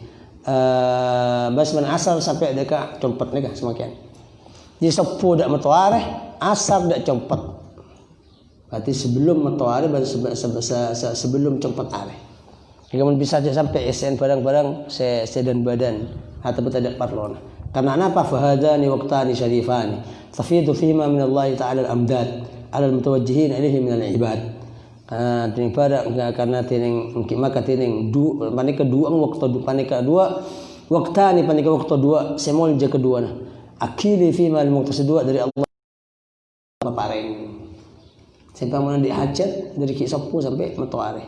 Basman asar sampai dekat compet ni kan semakin. Di sepuh dak matahari, asar dak compet. Berarti sebelum matahari baru sebelum compet hari. Kemudian bisa saja sampai SN barang-barang sedan badan atau tidak parlona. Karena apa? Fahadani waqtani syarifani. Tafidu fima min Allah Ta'ala al-amdad ala al-mutawajjihin ilaihi min al-ibad. Karena tining maka tining panika dua waktu panika dua waktani panika waktu dua semol je kedua nah akili fi mal muqtasidua dari Allah papareng sampai mun di hajat dari ki sepuh sampai matahari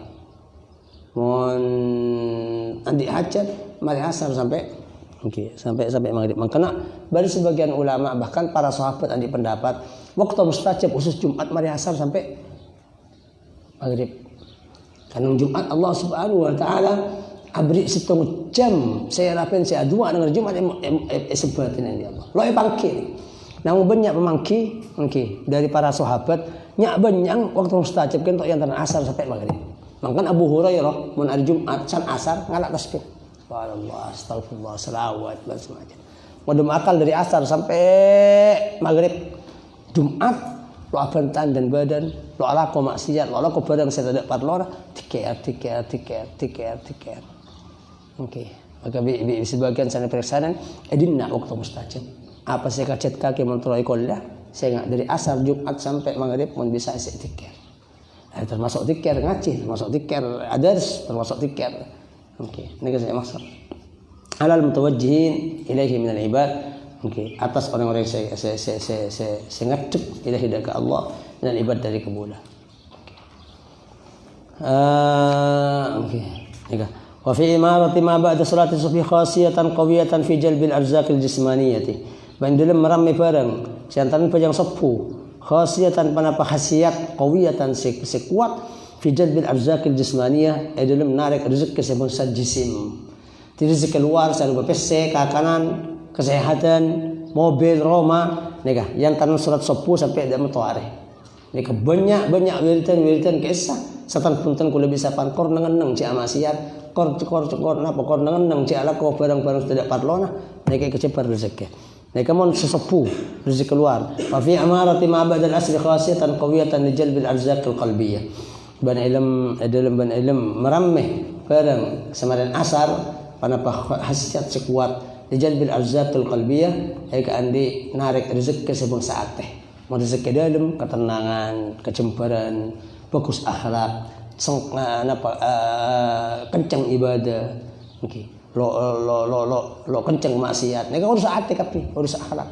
mun andi hajat mari asar sampai sampai maghrib. Makanya bagi sebagian ulama bahkan para sahabat andi pendapat waktu mustajab khusus Jumat mari asar sampai maghrib. Karena Jumat Allah Subhanahu wa taala abri 1 jam saya rapin saya dua dengan Jumat sebatin ini Allah. Lo pangki. Namun banyak pemangki dari para sahabat nyak banyak waktu mustajab kan yang antara asar sampai maghrib. Mangkan Abu Hurairah mun hari Jumat san asar ngalak tasbih. Subhanallah, astagfirullah, selawat dan semacam. Modem akal dari asar sampai maghrib. Jumat lo abantan dan badan lo alako maksiat lo alako badan saya tidak parlora tiker. Okey, maka sebagian sana periksanan edinna waktu mustajab apa saya kacat kaki mentolai kollah saya nggak dari asar Jumat sampai maghrib pun bisa saya tiker termasuk tiker ngaji termasuk tiker adars termasuk tiker. Okey, ini saya maksud alal mutawajjihin ilaihi minal ibad. Okey, atas orang-orang yang saya ngadep ilahi ke Allah dan ibad dari kebudah. Okey. Okey. Wa fi imarati ma ba'da salati subhi khasiyatan qawiyatan fi jalbil arzaqil jismaniyati. Dan dalam meramai barang seantaran pejang sepuh khasiyatan panapa khasiat qawiyatan sekuat fi jalbil arzaqil jismaniyah dalam menarik rezeki sebangsa jisim. Rezeki keluar selalu berpese ke kanan kesehatan, mobil, rumah, nika yang tanam surat sepuh sampai ada matahari. Nika banyak wiritan kisah. Setan punten kula bisa pankor nengeneng ci amaksiat, kor napa kor nengeneng ci ala ko barang-barang tidak parlona, nika kecepat rezeki. Nika mon sesepuh rezeki keluar. Fa fi amarati ma ba'da al-asri khasiyatan qawiyatan li jalbil arzaq al-qalbiyah. Ban ilm merameh barang semaran asar panapa hasiat sekuat dijalbil arzatul qalbiyah ai ka andi narik rezeki sebelum saat teh mau rezeki dalam ketenangan kecemburuan bagus akhlak kencang ibadah lo kencang maksiat nek urus ate kapi urus akhlak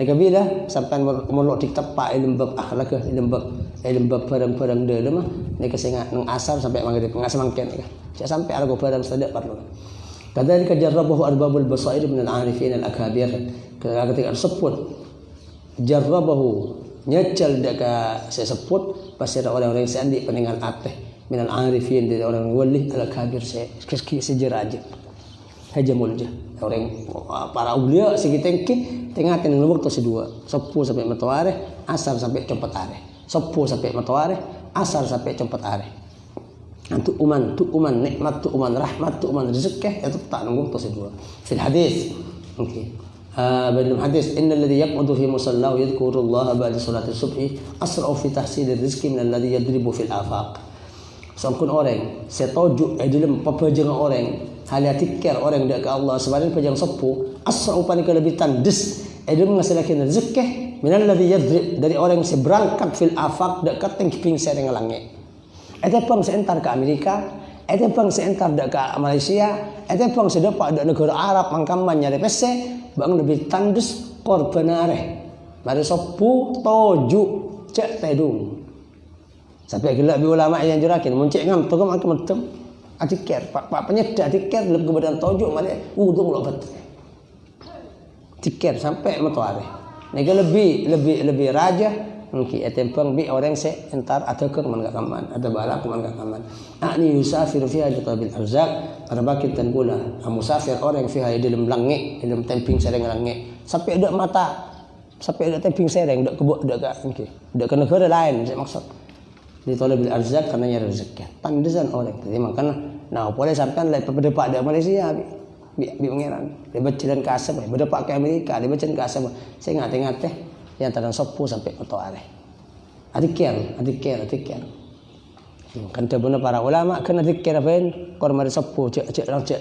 nek bila sampai muluk ditepak ilmu bab akhlak ilmu bab barang-barang dalam nek sing nang asar sampai maghrib ngas mangken sampai argo barang sadak perlu. Kadzalika jarrabahu arbabul basair min al-arifin al-akabir. Ketika sebut jarrabahu nyecel deka sebut pasti ada orang-orang yang sandi peninggal ateh min al-arifin dari orang wali al-akabir sejeraja. Hajamul jah. Orang para ulia segitengki tengatin nomor tu sedua. Sepuh sampai matahari, asar sampai cepat hari. Sepuh sampai matahari, asar sampai cepat hari. Antu uman nikmat tu uman rahmat tu uman rezeki itu tak nunggu tu sedua. Fil hadis. Okey. Dalam hadis innal ladzi yaqudu fi musallahu yadhkurullaha ba'da salati subhi asra'u fi tahsil rizqi min alladhi yadribu fil afaq. Sangkun orang setuju dalam pepejangan orang halia tikar orang dekat Allah sebenarnya pejang sepuh asra'u panika lebih tandes dalam ngasilkan rezeki min alladhi yadrib dari orang yang berangkat fil afaq dekat tengking sereng langit. Ada pang seentar ke Amerika, ada pang seentar ke Malaysia, ada pang sedepak ke negara Arab mangkaman nyari PC, bang lebih tandus korbanare. Mari sepuh toju cek tedung. Sampai gelap bi ulama yang jurakin muncik ngam togam ak metem. Adiker, pak penyedap adiker lebih kebadan toju mari udung lo bet. Tiker sampai matahari. Nega lebih raja Mungkin etempang bi orang se entar atau ke man kaman atau balak man kaman. Ani yusafiru fiha jatabil arzak pada bakit dan gula. Musafir orang fiha dalam langit, dalam temping sereng langit. Sampai ada mata, sampai ada temping sereng, ada kebuk, ada ke mungkin, ada ke negara lain saya maksud. Di talabil arzak karena nyari rezeki. Pandesan orang. Jadi makanya nah boleh sampai lai berdepak di Malaysia bi pangeran. Dia berjalan ke Asam, berdepak ke Amerika, dia berjalan ke Asam. Saya ngate-ngate yang tadang sopu sampai oto areh. Adikian. Kan benar para ulama kan adikian bain kor mari sopu cek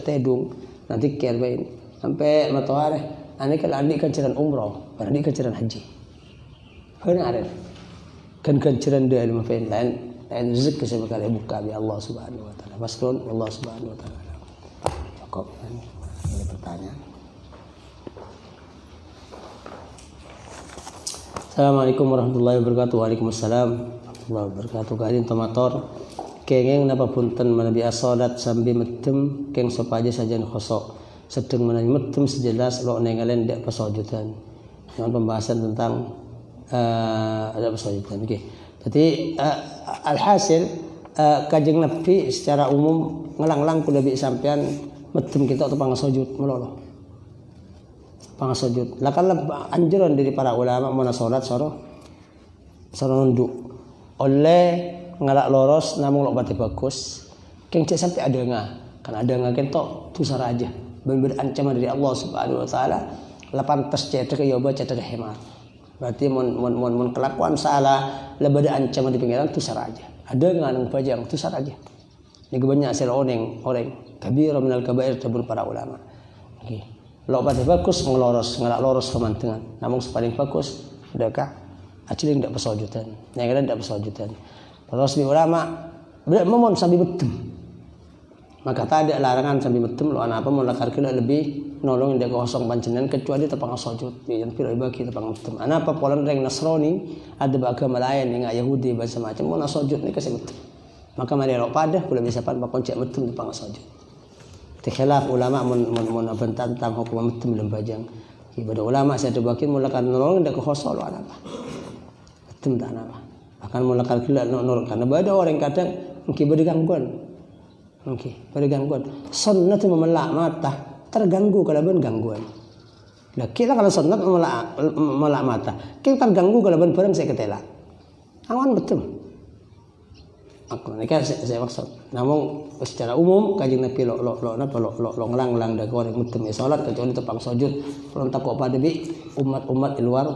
tedung. Nanti kian bain sampai oto areh. Ani kan adik kan jalan umroh, adik kan jalan haji. Benar areh. Kan jalan dia ilmu bain lain rezeki sebekali buka bi Allah Subhanahu wa taala. Masrun Allah Subhanahu wa taala. Cukup ini pertanyaan. Assalamualaikum warahmatullahi wabarakatuh. Waalaikumsalam warahmatullahi wabarakatuh. Kalian tomator kengeng napa punten manabi asodat sambil medem keng sopaja saja khosok sedeng manabi medem sejelas lo nengalen dak pesojutan dengan pembahasan tentang ada pesojutan. Oke. Jadi alhasil kajeng Nabi secara umum ngelang-lang kuda bi sampean medem kita atau pangasojud melolo. Pangasojud. Lah kan anjuran dari para ulama mana salat soro nunduk. Oleh ngalak loros namun lok bati bagus. Keng cek sampai ada nga. Kan ada nga kentok tusar aja. Bener ancaman dari Allah Subhanahu wa taala. Lapan tas cetek ya baca cetek hemat. Berarti mon kelakuan salah lebada ancaman di pengiran tusar aja. Ada nga nang pajang tusar aja. Ini banyak sel orang kabir minal kabair tabur para ulama. Okay. Lo pada bagus ngelak loros kemantengan. Namun paling bagus adakah acil tidak pesojutan. Yang lain tidak pesojutan. Terus di ulama memon sambil betem. Maka tak ada larangan sambil betem lo anak apa mau lakar kila lebih nolong dia kosong pancenan kecuali tepang sojud. Yang pilih bagi tepang betem. Anak apa polan reng Nasrani ada agama lain yang Yahudi bahasa macam mau nasojud ni kasih betem. Maka mari lo pada boleh bisa pan bakon cek betem tepang sojud. Khilaf ulama mun tentang hukum betem dalam bajang. Ibadah ulama saya tebakin mulakan nolong dak khosol apa. Betem tak apa. Akan mulakan kila nol karena ada orang kadang mungkin bergangguan. Sunnah itu memelak mata terganggu kalau gangguan. Lah kita kalau sunnah memelak mata, kita terganggu kalau bareng saya ketela. Awan betem. Aku ini kan saya maksud. Namun secara umum kajian Nabi lo ngelang-lang dah orang mutem salat kecuali tepang sujud. Kalau takut pada bi umat di luar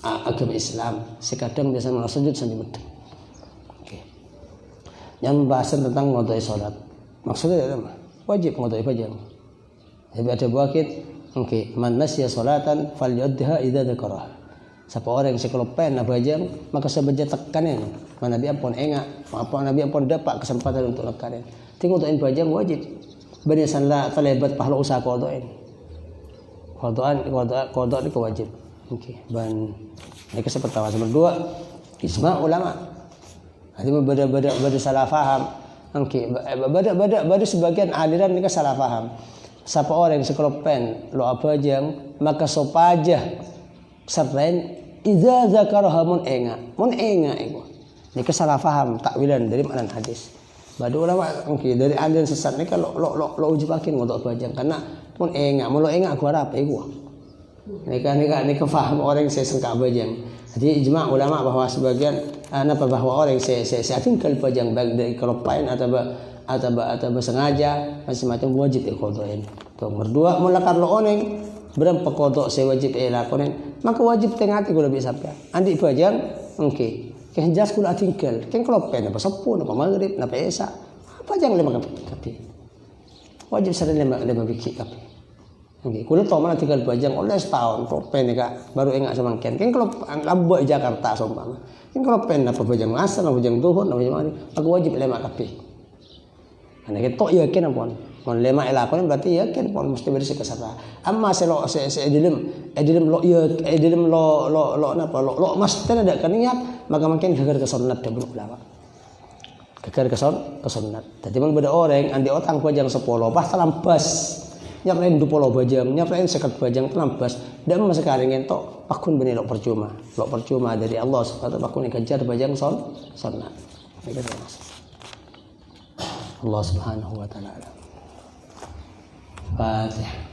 agama Islam. Sekadang biasa ngelang sujud sambil mutem. Oke. Yang pembahasan tentang ngodoi salat. Maksudnya apa? Wajib ngodoi pajang. Jadi ada buakit. Oke. Man nasiya salatan falyu'addiha idza dzakaraha. Siapa orang yang sekelopen bajang maka sebaja tekanin mana Nabi ampun enggak apa Nabi ampun dapat kesempatan untuk lekarin tinggal tuin bajang wajib banisan la terlibat pahala usaha kodoin kodok itu wajib oke ban ini kesempatan nomor dua ijma ulama jadi beda salah faham oke beda sebagian aliran ini salah faham siapa orang yang sekelopen lo apa bajang maka sopajah selain idza zakaraha mun enga itu ini kesalah faham takwilan dari makna hadis. Badu ulama mungkin dari aliran sesat ni kalau lo ujibakin untuk bajang karena mun enga aku harap gua. Ini kefaham orang saya sangka bajang. Jadi ijma ulama bahwa sebagian bahwa orang saya tinggal bajang baik dari kelopain atau sengaja macam-macam wajib qadain. Nomor 2 mulakar lo oneng berapa kodok saya wajib lakonin maka wajib tengati gula bisa sampai andi bajang oke kehenjas gula tinggal kan kelopen apa sepuluh apa maghrib apa esa apa jang lima tapi wajib sadar lima biki tapi oke gula tau mana tinggal bajang oleh setahun kelopen ni kak baru enggak sama kan kelop lambat Jakarta sombang kan kelopen apa bajang asal apa bajang duhur apa bajang mari aku wajib lima tapi ane ketok yakin apa mon lema elakon berarti yakin pon mesti bersih kesara amma selo edilim lo napa lo mesti ada kan niat maka makin gegar ke sunnat da ulama gegar ke sunnat dadi mun beda orang andi otang bajang 10 pas lampas nyerain 20 bajang, nyerain 50 bajang penambas, dan mas sekarang ngentok akun benih lok percuma dari Allah subhanahu wa ta'ala kejar bajang sunnah. Allah subhanahu wa ta'ala. Fatihah.